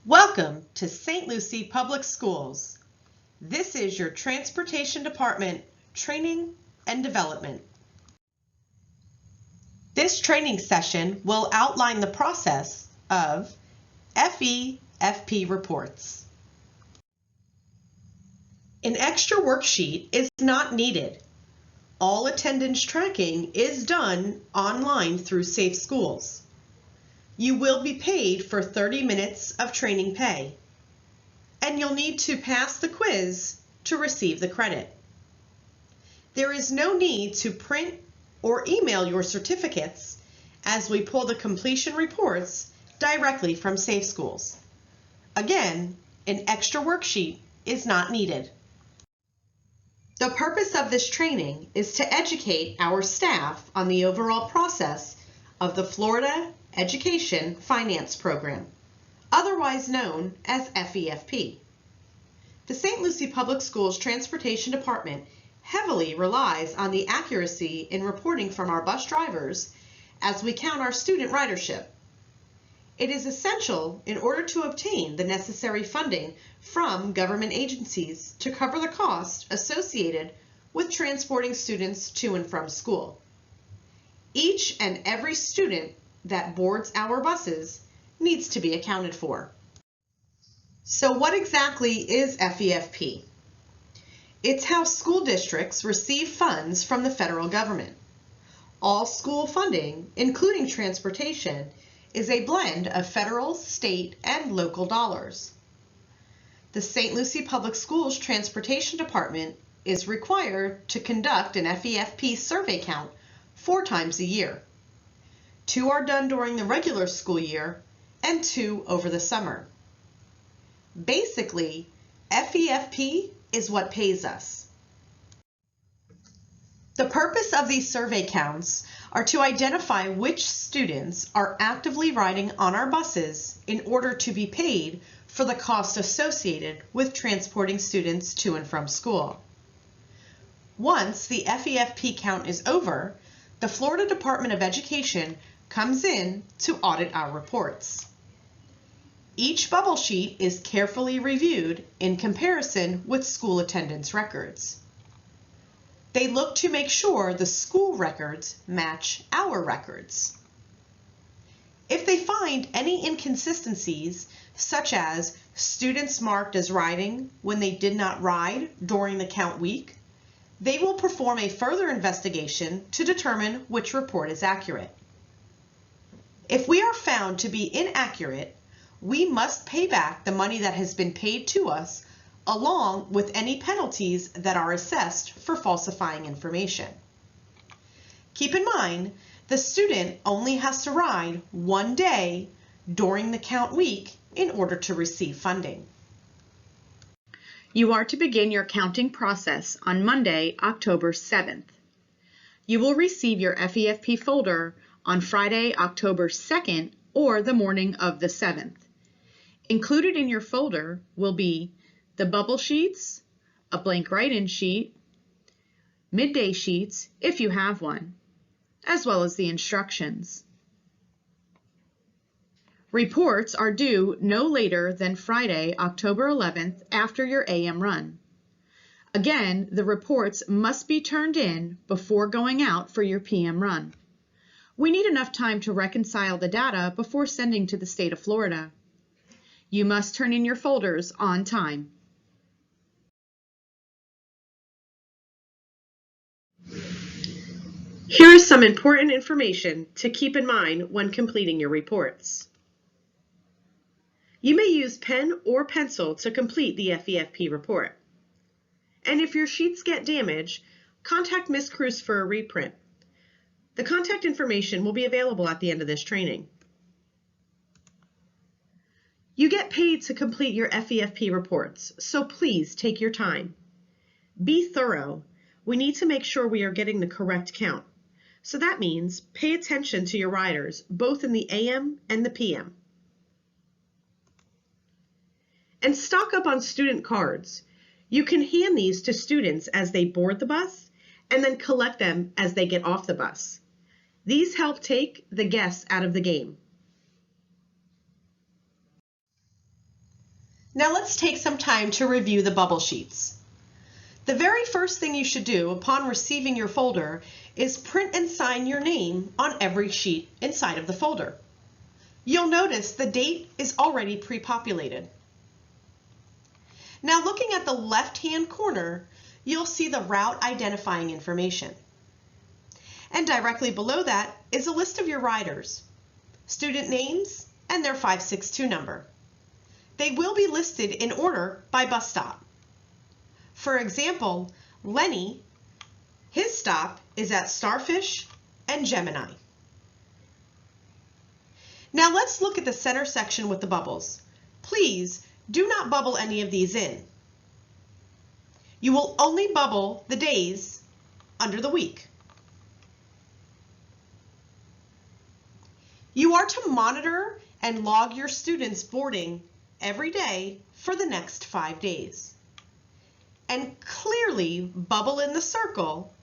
Welcome to St. Lucie Public Schools. This is your Transportation Department Training and Development. This training session will outline the process of FEFP reports. An extra worksheet is not needed. All attendance tracking is done online through Safe Schools. You will be paid for 30 minutes of training pay, and you'll need to pass the quiz to receive the credit. There is no need to print or email your certificates as we pull the completion reports directly from Safe Schools. Again, an extra worksheet is not needed. The purpose of this training is to educate our staff on the overall process of the Florida Education Finance Program, otherwise known as FEFP. The St. Lucie Public Schools Transportation Department heavily relies on the accuracy in reporting from our bus drivers as we count our student ridership. It is essential in order to obtain the necessary funding from government agencies to cover the cost associated with transporting students to and from school. Each and every student that boards our buses needs to be accounted for. So what exactly is FEFP? It's how school districts receive funds from the federal government. All school funding, including transportation, is a blend of federal, state, and local dollars. The St. Lucie Public Schools Transportation Department is required to conduct an FEFP survey count 4 times a year. 2 are done during the regular school year and 2 over the summer. Basically, FEFP is what pays us. The purpose of these survey counts are to identify which students are actively riding on our buses in order to be paid for the cost associated with transporting students to and from school. Once the FEFP count is over, the Florida Department of Education comes in to audit our reports. Each bubble sheet is carefully reviewed in comparison with school attendance records. They look to make sure the school records match our records. If they find any inconsistencies, such as students marked as riding when they did not ride during the count week, they will perform a further investigation to determine which report is accurate. If we are found to be inaccurate, we must pay back the money that has been paid to us along with any penalties that are assessed for falsifying information. Keep in mind, the student only has to ride 1 day during the count week in order to receive funding. You are to begin your counting process on Monday, October 7th. You will receive your FEFP folder on Friday, October 2nd, or the morning of the 7th. Included in your folder will be the bubble sheets, a blank write-in sheet, midday sheets if you have one, as well as the instructions. Reports are due no later than Friday, October 11th after your AM run. Again, the reports must be turned in before going out for your PM run. We need enough time to reconcile the data before sending to the state of Florida. You must turn in your folders on time. Here is some important information to keep in mind when completing your reports. You may use pen or pencil to complete the FEFP report. And if your sheets get damaged, contact Ms. Cruz for a reprint. The contact information will be available at the end of this training. You get paid to complete your FEFP reports, so please take your time. Be thorough. We need to make sure we are getting the correct count. So that means pay attention to your riders, both in the AM and the PM. And stock up on student cards. You can hand these to students as they board the bus and then collect them as they get off the bus. These help take the guests out of the game. Now let's take some time to review the bubble sheets. The very first thing you should do upon receiving your folder is print and sign your name on every sheet inside of the folder. You'll notice the date is already pre-populated. Now looking at the left-hand corner, you'll see the route identifying information. And directly below that is a list of your riders, student names, and their 562 number. They will be listed in order by bus stop. For example, Lenny, his stop is at Starfish and Gemini. Now let's look at the center section with the bubbles. Please do not bubble any of these in. You will only bubble the days under the week. You are to monitor and log your students' boarding every day for the next 5 days. And clearly bubble in the circle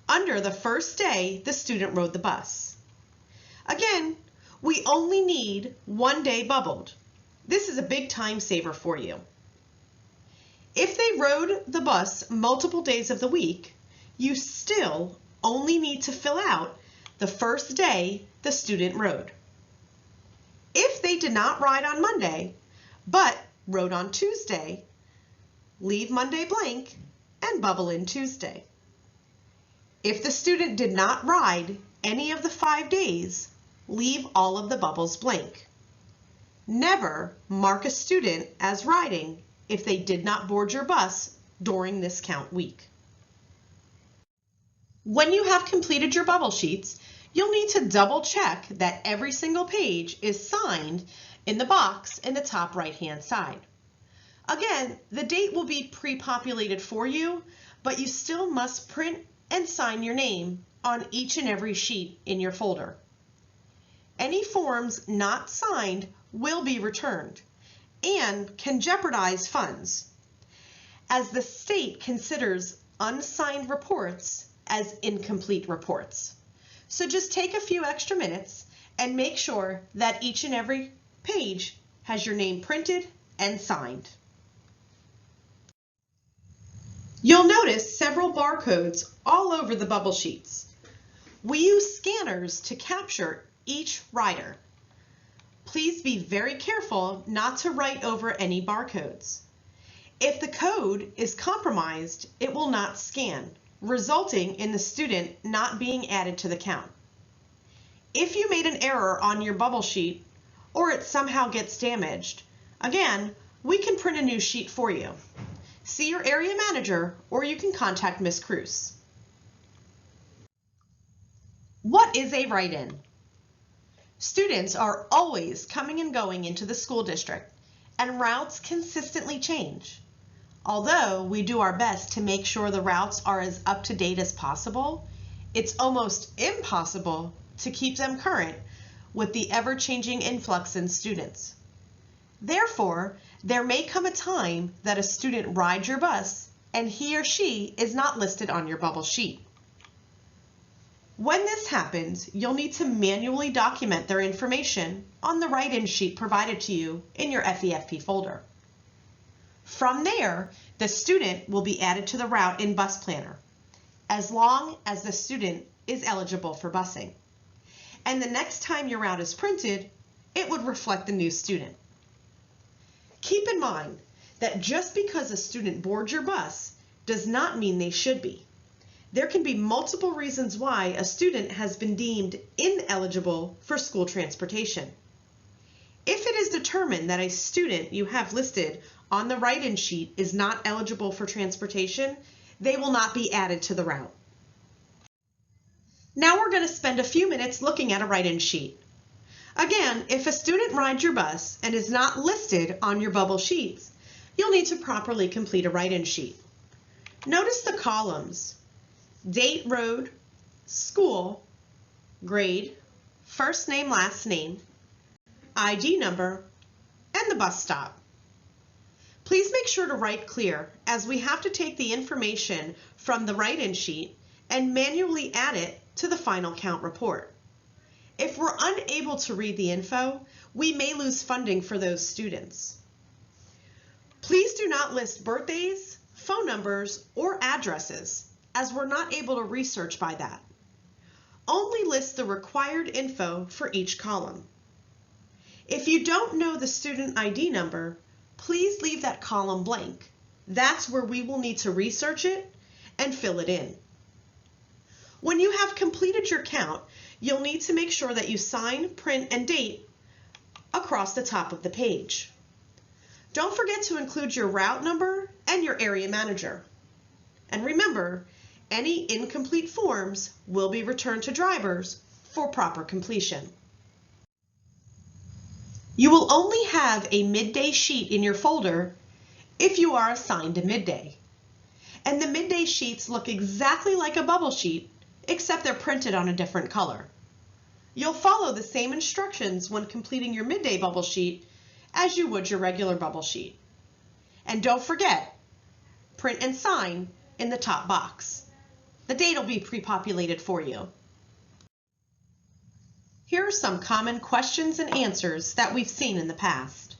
under the first day the student rode the bus. Again, we only need 1 day bubbled. This is a big time saver for you. If they rode the bus multiple days of the week, you still only need to fill out the first day the student rode. If they did not ride on Monday, but rode on Tuesday, leave Monday blank and bubble in Tuesday. If the student did not ride any of the 5 days, leave all of the bubbles blank. Never mark a student as riding if they did not board your bus during this count week. When you have completed your bubble sheets, you'll need to double check that every single page is signed in the box in the top right-hand side. Again, the date will be pre-populated for you, but you still must print and sign your name on each and every sheet in your folder. Any forms not signed will be returned and can jeopardize funds, as the state considers unsigned reports as incomplete reports. So just take a few extra minutes and make sure that each and every page has your name printed and signed. You'll notice several barcodes all over the bubble sheets. We use scanners to capture each rider. Please be very careful not to write over any barcodes. If the code is compromised, it will not scan, resulting in the student not being added to the count. If you made an error on your bubble sheet or it somehow gets damaged, again, we can print a new sheet for you. See your area manager or you can contact Ms. Cruz. What is a write-in? Students are always coming and going into the school district, and routes consistently change. Although we do our best to make sure the routes are as up to date as possible, it's almost impossible to keep them current with the ever-changing influx in students. Therefore, there may come a time that a student rides your bus and he or she is not listed on your bubble sheet. When this happens, you'll need to manually document their information on the write-in sheet provided to you in your FEFP folder. From there, the student will be added to the route in Bus Planner, as long as the student is eligible for busing. And the next time your route is printed, it would reflect the new student. Keep in mind that just because a student boards your bus does not mean they should be. There can be multiple reasons why a student has been deemed ineligible for school transportation. If it is determined that a student you have listed on the write-in sheet is not eligible for transportation, they will not be added to the route. Now we're going to spend a few minutes looking at a write-in sheet. Again, if a student rides your bus and is not listed on your bubble sheets, you'll need to properly complete a write-in sheet. Notice the columns: date, road, school, grade, first name, last name, ID number, and the bus stop. Please make sure to write clear, as we have to take the information from the write-in sheet and manually add it to the final count report. If we're unable to read the info, we may lose funding for those students. Please do not list birthdays, phone numbers, or addresses, as we're not able to research by that. Only list the required info for each column. If you don't know the student ID number, please leave that column blank. That's where we will need to research it and fill it in. When you have completed your count, you'll need to make sure that you sign, print, and date across the top of the page. Don't forget to include your route number and your area manager. And remember, any incomplete forms will be returned to drivers for proper completion. You will only have a midday sheet in your folder if you are assigned a midday. And the midday sheets look exactly like a bubble sheet, except they're printed on a different color. You'll follow the same instructions when completing your midday bubble sheet as you would your regular bubble sheet. And don't forget, print and sign in the top box. The date will be pre-populated for you. Here are some common questions and answers that we've seen in the past.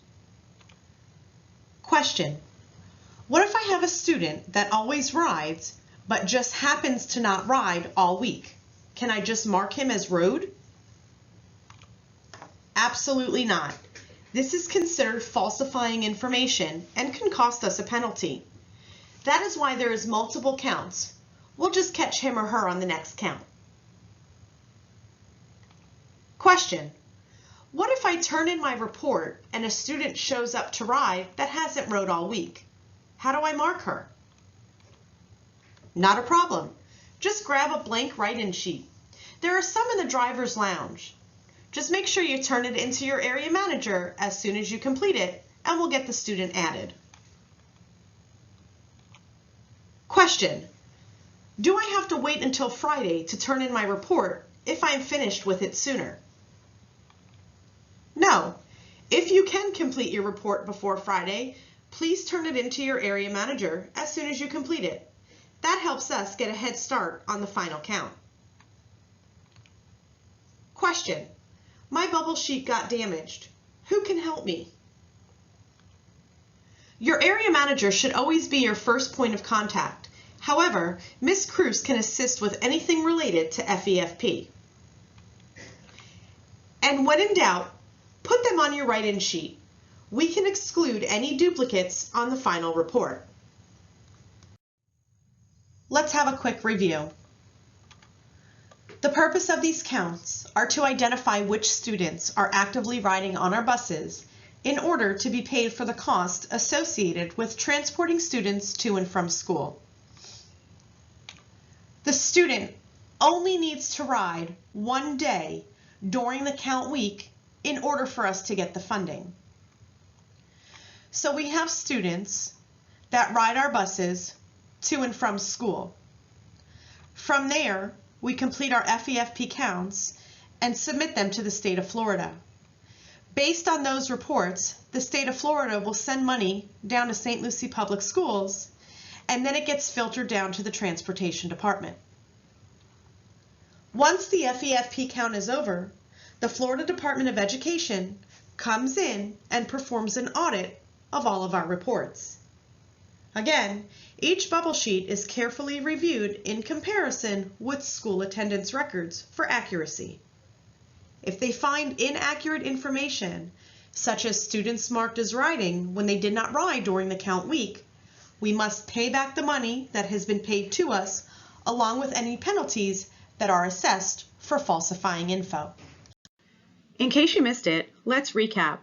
Question: what if I have a student that always rides but just happens to not ride all week? Can I just mark him as road? Absolutely not. This is considered falsifying information and can cost us a penalty. That is why there is multiple counts. We'll just catch him or her on the next count. Question: what if I turn in my report and a student shows up to ride that hasn't rode all week? How do I mark her? Not a problem. Just grab a blank write-in sheet. There are some in the driver's lounge. Just make sure you turn it into your area manager as soon as you complete it, and we'll get the student added. Question: do I have to wait until Friday to turn in my report if I'm finished with it sooner? No. If you can complete your report before Friday, please turn it into your area manager as soon as you complete it. That helps us get a head start on the final count. Question: my bubble sheet got damaged. Who can help me? Your area manager should always be your first point of contact. However, Ms. Cruz can assist with anything related to FEFP. And when in doubt, put them on your write-in sheet. We can exclude any duplicates on the final report. Let's have a quick review. The purpose of these counts are to identify which students are actively riding on our buses in order to be paid for the cost associated with transporting students to and from school. The student only needs to ride one day during the count week in order for us to get the funding. So we have students that ride our buses to and from school. From there, we complete our FEFP counts and submit them to the state of Florida. Based on those reports, the state of Florida will send money down to St. Lucie Public Schools, and then it gets filtered down to the transportation department. Once the FEFP count is over, the Florida Department of Education comes in and performs an audit of all of our reports. Again, each bubble sheet is carefully reviewed in comparison with school attendance records for accuracy. If they find inaccurate information, such as students marked as riding when they did not ride during the count week, we must pay back the money that has been paid to us, along with any penalties that are assessed for falsifying info. In case you missed it, let's recap.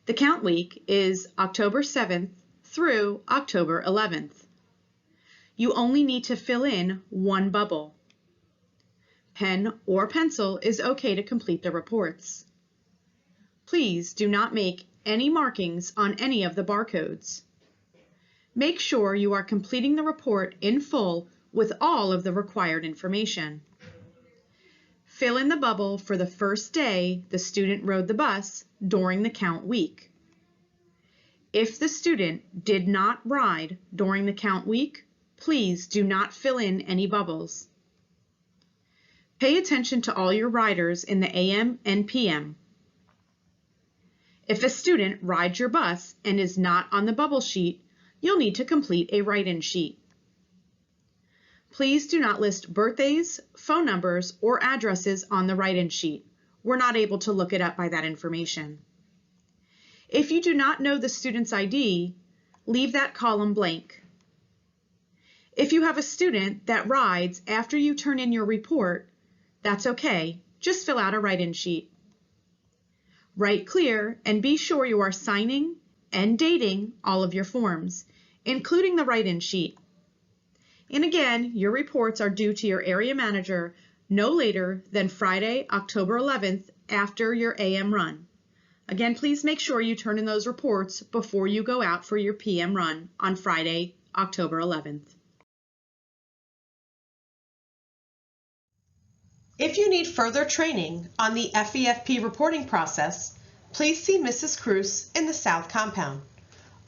The count week is October 7th through October 11th. You only need to fill in one bubble. Pen or pencil is okay to complete the reports. Please do not make any markings on any of the barcodes. Make sure you are completing the report in full with all of the required information. Fill in the bubble for the first day the student rode the bus during the count week. If the student did not ride during the count week, please do not fill in any bubbles. Pay attention to all your riders in the AM and PM. If a student rides your bus and is not on the bubble sheet, you'll need to complete a write-in sheet. Please do not list birthdays, phone numbers, or addresses on the write-in sheet. We're not able to look it up by that information. If you do not know the student's ID, leave that column blank. If you have a student that rides after you turn in your report, that's okay. Just fill out a write-in sheet. Write clear and be sure you are signing and dating all of your forms, including the write-in sheet. And again, your reports are due to your area manager no later than Friday, October 11th after your AM run. Again, please make sure you turn in those reports before you go out for your PM run on Friday, October 11th. If you need further training on the FEFP reporting process, please see Mrs. Cruz in the South Compound,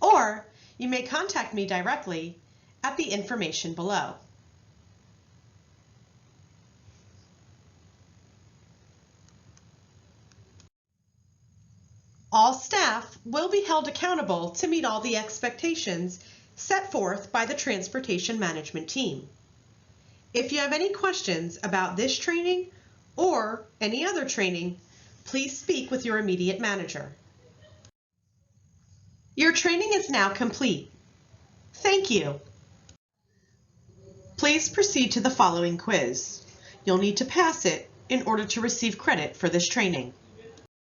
or you may contact me directly at the information below. All staff will be held accountable to meet all the expectations set forth by the Transportation Management Team. If you have any questions about this training or any other training, please speak with your immediate manager. Your training is now complete. Thank you. Please proceed to the following quiz. You'll need to pass it in order to receive credit for this training.